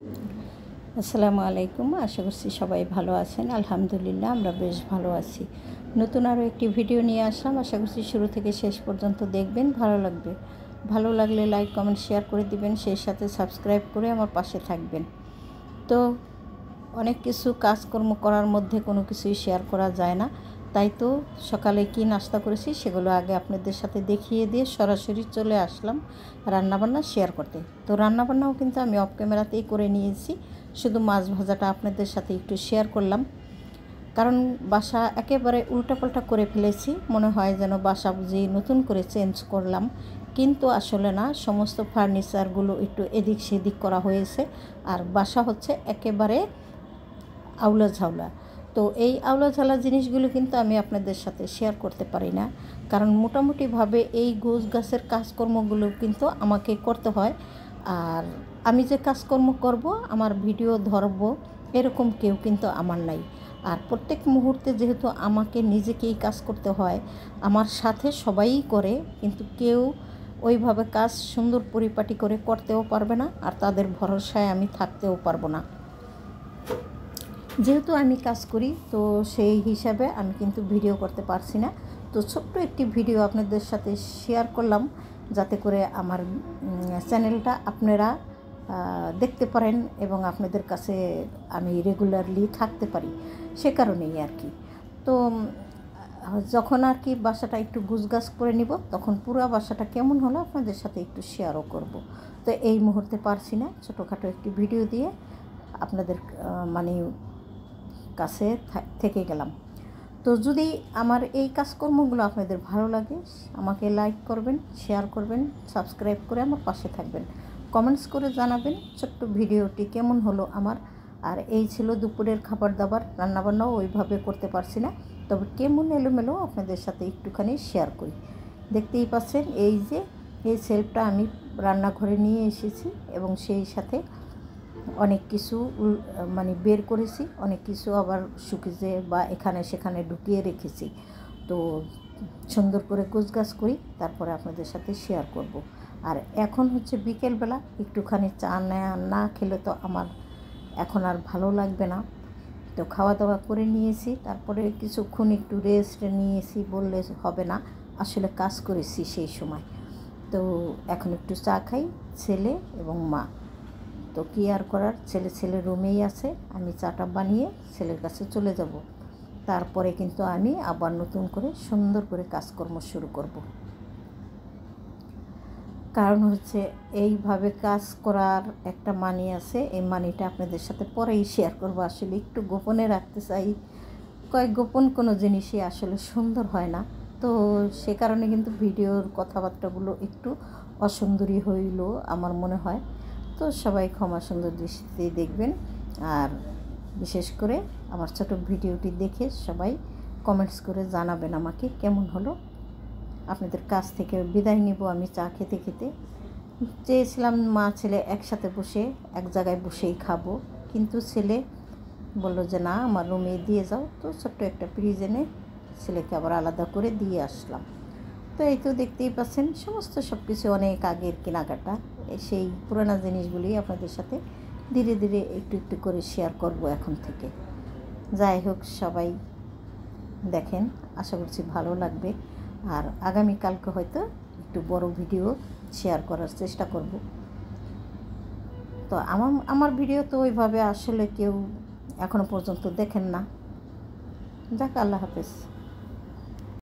আসসালামু আলাইকুম। আশা করছি সবাই ভালো আছেন। আলহামদুলিল্লাহ আমরা বেশ ভালো আছি। নতুন আরও একটি ভিডিও নিয়ে আসলাম। আশা করছি শুরু থেকে শেষ পর্যন্ত দেখবেন, ভালো লাগবে। ভালো লাগলে লাইক, কমেন্ট, শেয়ার করে দিবেন। সেই সাথে সাবস্ক্রাইব করে আমার পাশে থাকবেন। তো অনেক কিছু কাজকর্ম করার মধ্যে কোনো কিছুই শেয়ার করা যায় না, তাই তো সকালে কি নাস্তা করেছি সেগুলো আগে আপনাদের সাথে দেখিয়ে দিয়ে সরাসরি চলে আসলাম রান্নাবান্না শেয়ার করতে। তো রান্নাবান্নাও কিন্তু আমি অফ ক্যামেরাতেই করে নিয়েছি, শুধু মাছ ভাজাটা আপনাদের সাথে একটু শেয়ার করলাম। কারণ বাসা একেবারে উল্টাপাল্টা করে ফেলেছি, মনে হয় যেন বাসা বুঝি নতুন করে চেঞ্জ করলাম, কিন্তু আসলে না। সমস্ত ফার্নিচারগুলো একটু এদিক সেদিক করা হয়েছে, আর বাসা হচ্ছে একেবারে আউলা ঝাউলা। তো এই আউলা ঝাউলা জিনিসগুলো কিন্তু আমি আপনাদের সাথে শেয়ার করতে পারি না, কারণ মোটামুটিভাবে এই গোছ গাছের কাজকর্মগুলো কিন্তু আমাকে করতে হয়। আর আমি যে কাজকর্ম করব, আমার ভিডিও ধরব, এরকম কেউ কিন্তু আমার নাই। আর প্রত্যেক মুহূর্তে যেহেতু আমাকে নিজেকেই কাজ করতে হয়, আমার সাথে সবাই করে, কিন্তু কেউ ওইভাবে কাজ সুন্দর পরিপাটি করে করতেও পারবে না, আর তাদের ভরসায় আমি থাকতেও পারবো না। যেহেতু আমি কাজ করি, তো সেই হিসাবে আমি কিন্তু ভিডিও করতে পারছি না। তো ছোট্ট একটি ভিডিও আপনাদের সাথে শেয়ার করলাম, যাতে করে আমার চ্যানেলটা আপনারা দেখতে পারেন এবং আপনাদের কাছে আমি রেগুলারলি থাকতে পারি, সে কারণেই আর কি। তো যখন আর কি বাসাটা একটু গুছগাছ করে নিব, তখন পুরো বাসাটা কেমন হলো আপনাদের সাথে একটু শেয়ারও করব। তো এই মুহূর্তে পারছি না, ছোটোখাটো একটি ভিডিও দিয়ে আপনাদের মানে কাছে থেকে গেলাম। তো যদি আমার এই কাজকর্মগুলো আপনাদের ভালো লাগে, আমাকে লাইক করবেন, শেয়ার করবেন, সাবস্ক্রাইব করে আমার পাশে থাকবেন, কমেন্টস করে জানাবেন ছোট্ট ভিডিওটি কেমন হলো আমার। আর এই ছিল দুপুরের খাবার দাবার, রান্নাবান্নাও ওইভাবে করতে পারছি না, তবে কেমন এলোমেলো আপনাদের সাথে একটুখানি শেয়ার করি। দেখতেই পাচ্ছেন এই যে এই সেলফটা আমি রান্নাঘরে নিয়ে এসেছি, এবং সেই সাথে অনেক কিছু মানে বের করেছি, অনেক কিছু আবার শুকিয়ে বা এখানে সেখানে ঢুকিয়ে রেখেছি। তো সুন্দর করে গোছগাছ করি, তারপরে আপনাদের সাথে শেয়ার করব। আর এখন হচ্ছে বিকেলবেলা, একটুখানি চা না খেলে তো আমার এখন আর ভালো লাগবে না। তো খাওয়া দাওয়া করে নিয়েছি, তারপরে কিছুক্ষণ একটু রেস্ট নিয়েছি বললে হবে না, আসলে কাজ করেছি সেই সময়। তো এখন একটু চা খাই, ছেলে এবং মা। তো কী আর করার, ছেলে রুমেই আছে, আমি চাটা বানিয়ে ছেলের কাছে চলে যাব। তারপরে কিন্তু আমি আবার নতুন করে সুন্দর করে কাজকর্ম শুরু করব। কারণ হচ্ছে এইভাবে কাজ করার একটা মানি আছে, এই মানিটা আপনাদের সাথে পরেই শেয়ার করব। আসলে একটু গোপনে রাখতে চাই, গোপন কোনো জিনিসই আসলে সুন্দর হয় না। তো সে কারণে কিন্তু ভিডিওর কথাবার্তাগুলো একটু অসুন্দরী হইল আমার মনে হয়। তো সবাই ক্ষমা সুন্দর দৃষ্টিতে দেখবেন। আর বিশেষ করে আমার ছোট ভিডিওটি দেখে সবাই কমেন্টস করে জানাবেন আমাকে কেমন হলো। আপনাদের কাছ থেকে বিদায় নিব আমি চা খেতে খেতে। চেয়েছিলাম মা ছেলে একসাথে বসে এক জায়গায় বসেই খাবো, কিন্তু ছেলে বললো যে না, আমার রুমে দিয়ে যাও। তো ছোট্ট একটা ফ্রিজ এনে ছেলেকে আবার আলাদা করে দিয়ে আসলাম। তো এই তো দেখতেই পাচ্ছেন সমস্ত সব কিছু অনেক আগের কেনাকাটা, সেই পুরানো জিনিসগুলি আপনাদের সাথে ধীরে ধীরে একটু একটু করে শেয়ার করব এখন থেকে। যাই হোক, সবাই দেখেন, আশা করছি ভালো লাগবে। আর আগামীকালকে হয়তো একটু বড় ভিডিও শেয়ার করার চেষ্টা করব। তো আমার ভিডিও তো ওইভাবে আসলে কেউ এখনও পর্যন্ত দেখেন না। যাক, আল্লাহ হাফেজ।